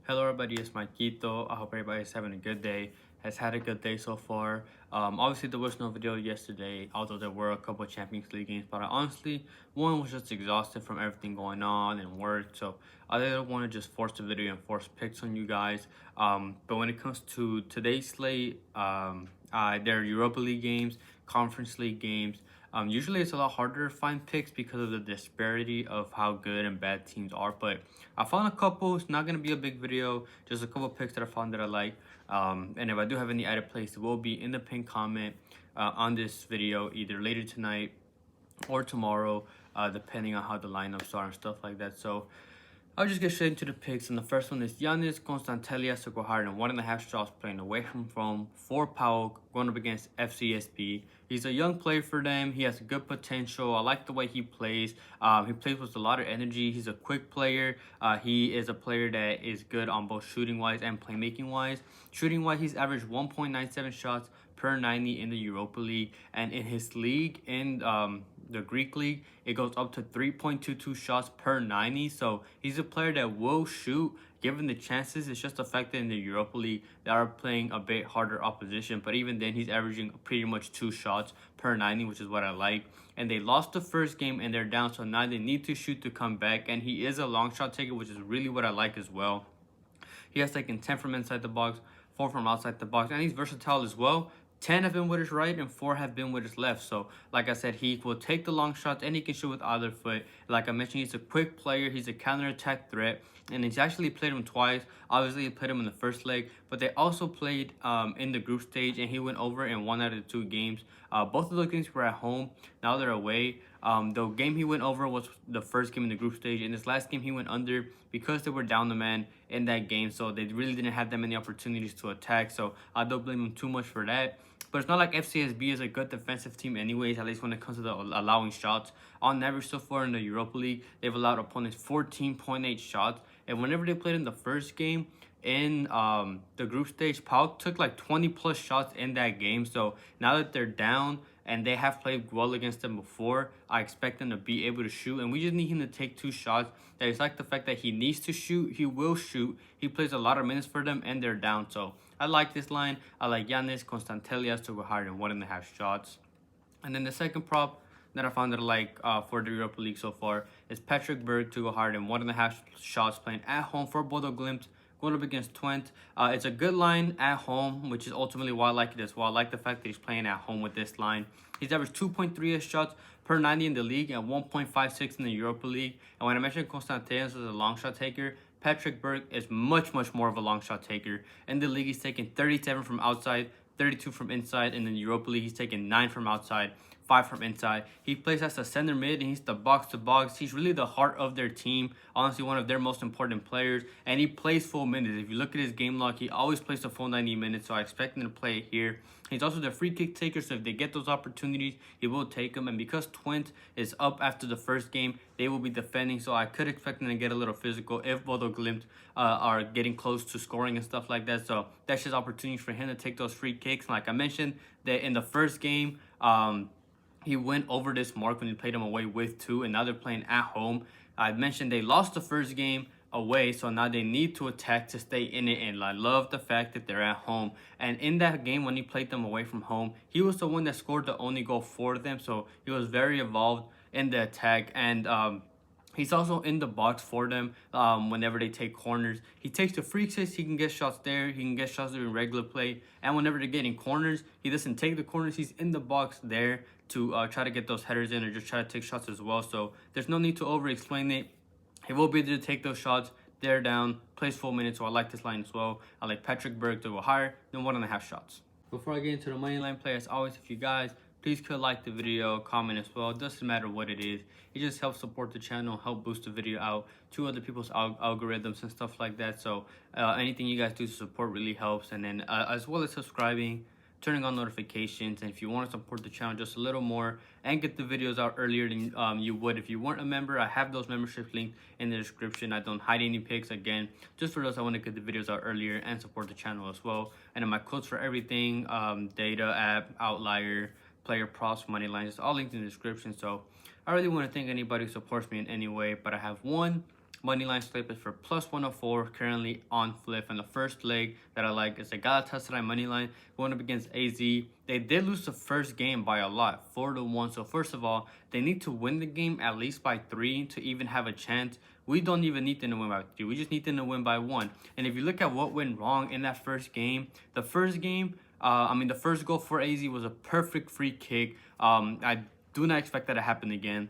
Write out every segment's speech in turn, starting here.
Hello everybody, it's Maikito. I hope everybody's having a good day, has had a good day so far. Obviously there was no video yesterday, although there were a couple of Champions League games, but I honestly, one was just exhausted from everything going on and work, so I didn't want to just force the video and force picks on you guys. But when it comes to today's slate, there are Europa League games, Conference League games. Usually it's a lot harder to find picks because of the disparity of how good and bad teams are, but I found a couple. It's not going to be a big video, just a couple picks that I found that I like. And if I do have any added plays, it will be in the pinned comment on this video, either later tonight or tomorrow, depending on how the lineups are and stuff like that. So I'll just get straight into the picks, and the first one is Giannis Constantelias to go higher than 1.5 shots playing away from home for PAOK, going up against FCSB. He's a young player for them. He has good potential. I like the way he plays. He plays with a lot of energy. He's a quick player. He is a player that is good on both shooting-wise and playmaking-wise. Shooting-wise, he's averaged 1.97 shots per 90 in the Europa League, and in his league in the Greek league, it goes up to 3.22 shots per 90. So he's a player that will shoot given the chances. It's just the fact that in the Europa League they are playing a bit harder opposition, but even then he's averaging pretty much 2 shots per 90, which is what I like. And they lost the first game and they're down, so now they need to shoot to come back, and he is a long shot taker, which is really what I like as well. He has taken 10 from inside the box, 4 from outside the box, and he's versatile as well. 10 have been with his right and 4 have been with his left. So, like I said, he will take the long shots and he can shoot with either foot. Like I mentioned, he's a quick player. He's a counter-attack threat. And he's actually played him twice. Obviously, he played him in the first leg, but they also played in the group stage, and he went over in 1 out of the 2 games. Both of those games were at home. Now they're away. The game he went over was the first game in the group stage. In this last game, he went under because they were down the man in that game. So they really didn't have that many opportunities to attack. So I don't blame him too much for that. But it's not like FCSB is a good defensive team anyways, at least when it comes to the allowing shots. On average so far in the Europa League, they've allowed opponents 14.8 shots. And whenever they played in the first game in the group stage, PAOK took like 20 plus shots in that game. So now that they're down and they have played well against them before, I expect them to be able to shoot. And we just need him to take 2 shots. That is like the fact that he needs to shoot. He will shoot. He plays a lot of minutes for them and they're down. So I like this line. I like Giannis Constantelias to go higher than 1.5 shots. And then the second prop that I found that I like for the Europa League so far is Patrick Berg to go higher than 1.5 shots playing at home for Bodo Glimt, going up against Twente. It's a good line at home, which is ultimately why I like it as well. I like the fact that he's playing at home with this line. He's averaged 2.3 shots per 90 in the league and 1.56 in the Europa League. And when I mentioned Constantelias as a long shot taker, Patrick Berg is much more of a long shot taker. In the league, he's taken 37 from outside, 32 from inside. In the Europa League, he's taken 9 from outside, 5 from inside. He plays as a center mid, and he's the box-to-box. He's really the heart of their team. Honestly, one of their most important players. And he plays full minutes. If you look at his game log, he always plays the full 90 minutes, so I expect him to play here. He's also the free kick taker, so if they get those opportunities, he will take them. And because Twente is up after the first game, they will be defending, so I could expect them to get a little physical if Bodo Glimt are getting close to scoring and stuff like that. So that's just opportunities for him to take those free kicks. Like I mentioned, that in the first game, he went over this mark when he played them away with 2, and now they're playing at home. I mentioned they lost the first game away, so now they need to attack to stay in it, and I love the fact that they're at home. And in that game when he played them away from home, he was the one that scored the only goal for them, so he was very involved in the attack. And he's also in the box for them whenever they take corners. He takes the free kicks, he can get shots there, he can get shots during regular play. And whenever they're getting corners, he doesn't take the corners, he's in the box there to try to get those headers in or just try to take shots as well. So there's no need to over-explain it. He will be able to take those shots. They're down, plays full minutes, so I like this line as well. I like Patrick Berg to go higher than 1.5 shots. Before I get into the money line play, as always, if you guys please could like the video, comment as well. It doesn't matter what it is. It just helps support the channel, help boost the video out to other people's algorithms and stuff like that. So anything you guys do to support really helps. And then as well as subscribing, turning on notifications, and if you want to support the channel just a little more and get the videos out earlier than you would if you weren't a member, I have those memberships linked in the description. I don't hide any picks, again, just for those I want to get the videos out earlier and support the channel as well. And then my codes for everything, data app, Outlier, player props, Moneyline, just all linked in the description. So I really want to thank anybody who supports me in any way, but I have one Moneyline slip is for plus 104 currently on Fliff. And the first leg that I like is the Galatasaray Moneyline going up against AZ. They did lose the first game by a lot, 4-1. So first of all, they need to win the game at least by 3 to even have a chance. We don't even need them to win by 3. We just need them to win by 1. And if you look at what went wrong in that first game, the first goal for AZ was a perfect free kick. I do not expect that to happen again.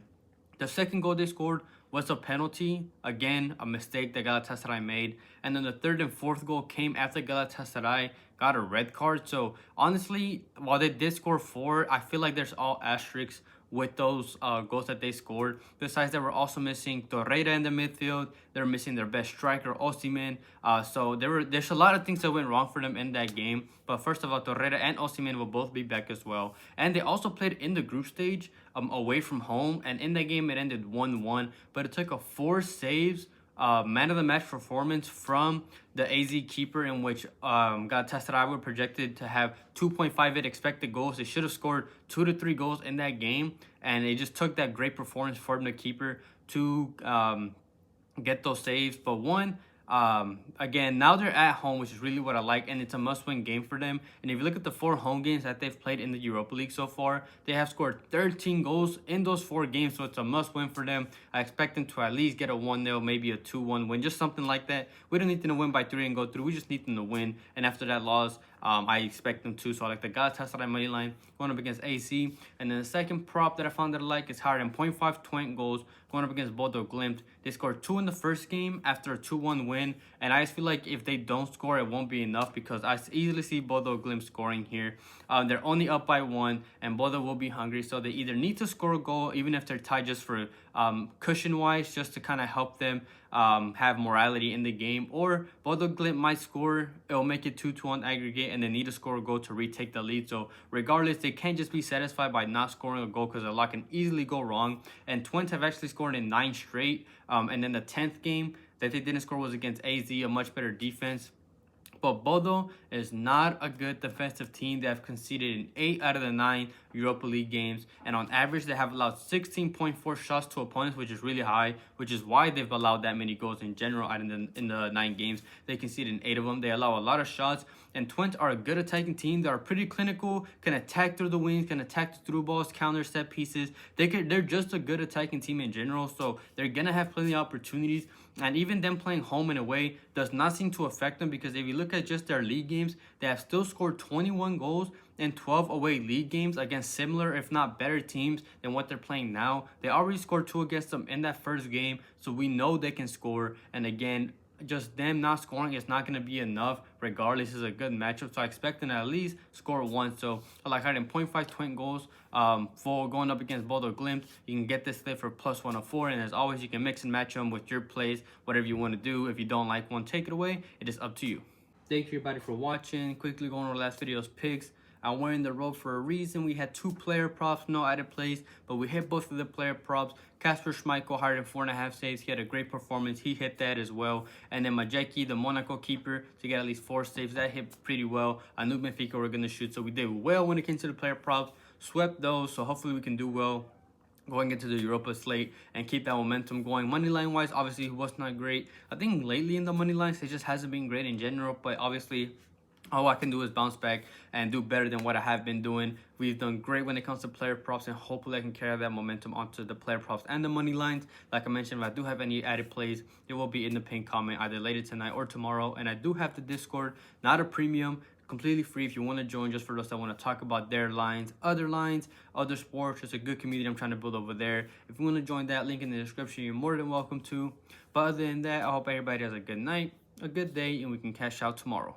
The second goal they scored was a penalty. Again, a mistake that Galatasaray made. And then the third and fourth goal came after Galatasaray got a red card. So honestly, while they did score 4, I feel like there's all asterisks with those goals that they scored. Besides, they were also missing Torreira in the midfield. They were missing their best striker, Osimhen. So there's a lot of things that went wrong for them in that game. But first of all, Torreira and Osimhen will both be back as well. And they also played in the group stage away from home. And in that game, it ended 1-1. But it took a 4 saves man of the match performance from the AZ keeper, in which Galatasaray were projected to have 2.58 expected goals. They should have scored 2 to 3 goals in that game, and it just took that great performance from the keeper to get those saves. But again, now they're at home, which is really what I like, and it's a must-win game for them. And if you look at the 4 home games that they've played in the Europa League so far, they have scored 13 goals in those 4 games, so it's a must-win for them. I expect them to at least get a 1-0, maybe a 2-1 win, just something like that. We don't need them to win by 3 and go through. We just need them to win, and after that loss, I expect them to. So I like the Galatasaray money line going up against AC. And then the second prop that I found that I like is higher than 0.5 20 goals going up against Bodo Glimt. They scored 2 in the first game after a 2-1 win. And I just feel like if they don't score, it won't be enough, because I easily see Bodo Glimt scoring here. They're only up by 1, and Bodo will be hungry. So they either need to score a goal, even if they're tied, just for cushion-wise, just to kind of help them have morality in the game, or Bodo Glimt might score. It'll make it 2-2 on aggregate, and they need to score a goal to retake the lead. So regardless, they can't just be satisfied by not scoring a goal, because a lot can easily go wrong. And Twente have actually scored in 9 straight. And then the 10th game that they didn't score was against AZ, a much better defense. But Bodo is not a good defensive team. They have conceded in 8 out of the 9 Europa League games. And on average, they have allowed 16.4 shots to opponents, which is really high, which is why they've allowed that many goals in general in the 9 games. They conceded in 8 of them. They allow a lot of shots. And Twente are a good attacking team. They are pretty clinical, can attack through the wings, can attack through balls, counter set pieces. They're just a good attacking team in general. So they're going to have plenty of opportunities. And even them playing home and away does not seem to affect them, because if you look at just their league games, they have still scored 21 goals in 12 away league games against similar, if not better, teams than what they're playing now. They already scored 2 against them in that first game, so we know they can score. And again, just them not scoring is not going to be enough. Regardless, it's a good matchup, so I expect them to at least score 1. So I like higher than 0.5 20 goals for going up against Bodo Glimt. You can get this slip for plus 104, and as always, you can mix and match them with your plays, whatever you want to do. If you don't like one, take it away. It is up to you. Thank you everybody for watching. Quickly going over last video's picks. I'm wearing the robe for a reason. We had 2 player props, no added plays, but we hit both of the player props. Kasper Schmeichel higher than 4.5 saves. He had a great performance. He hit that as well. And then Maikito, the Monaco keeper, to get at least 4 saves. That hit pretty well. I knew Benfica were going to shoot, so we did well when it came to the player props. Swept those, so hopefully we can do well going into the Europa slate and keep that momentum going. Moneyline wise, obviously, it was not great. I think lately in the money lines, it just hasn't been great in general, but obviously, all I can do is bounce back and do better than what I have been doing. We've done great when it comes to player props, and hopefully I can carry that momentum onto the player props and the money lines. Like I mentioned, if I do have any added plays, it will be in the pinned comment either later tonight or tomorrow. And I do have the Discord, not a premium, completely free if you want to join, just for those that want to talk about their lines, other sports. It's a good community I'm trying to build over there. If you want to join that, link in the description, you're more than welcome to. But other than that, I hope everybody has a good night, a good day, and we can cash out tomorrow.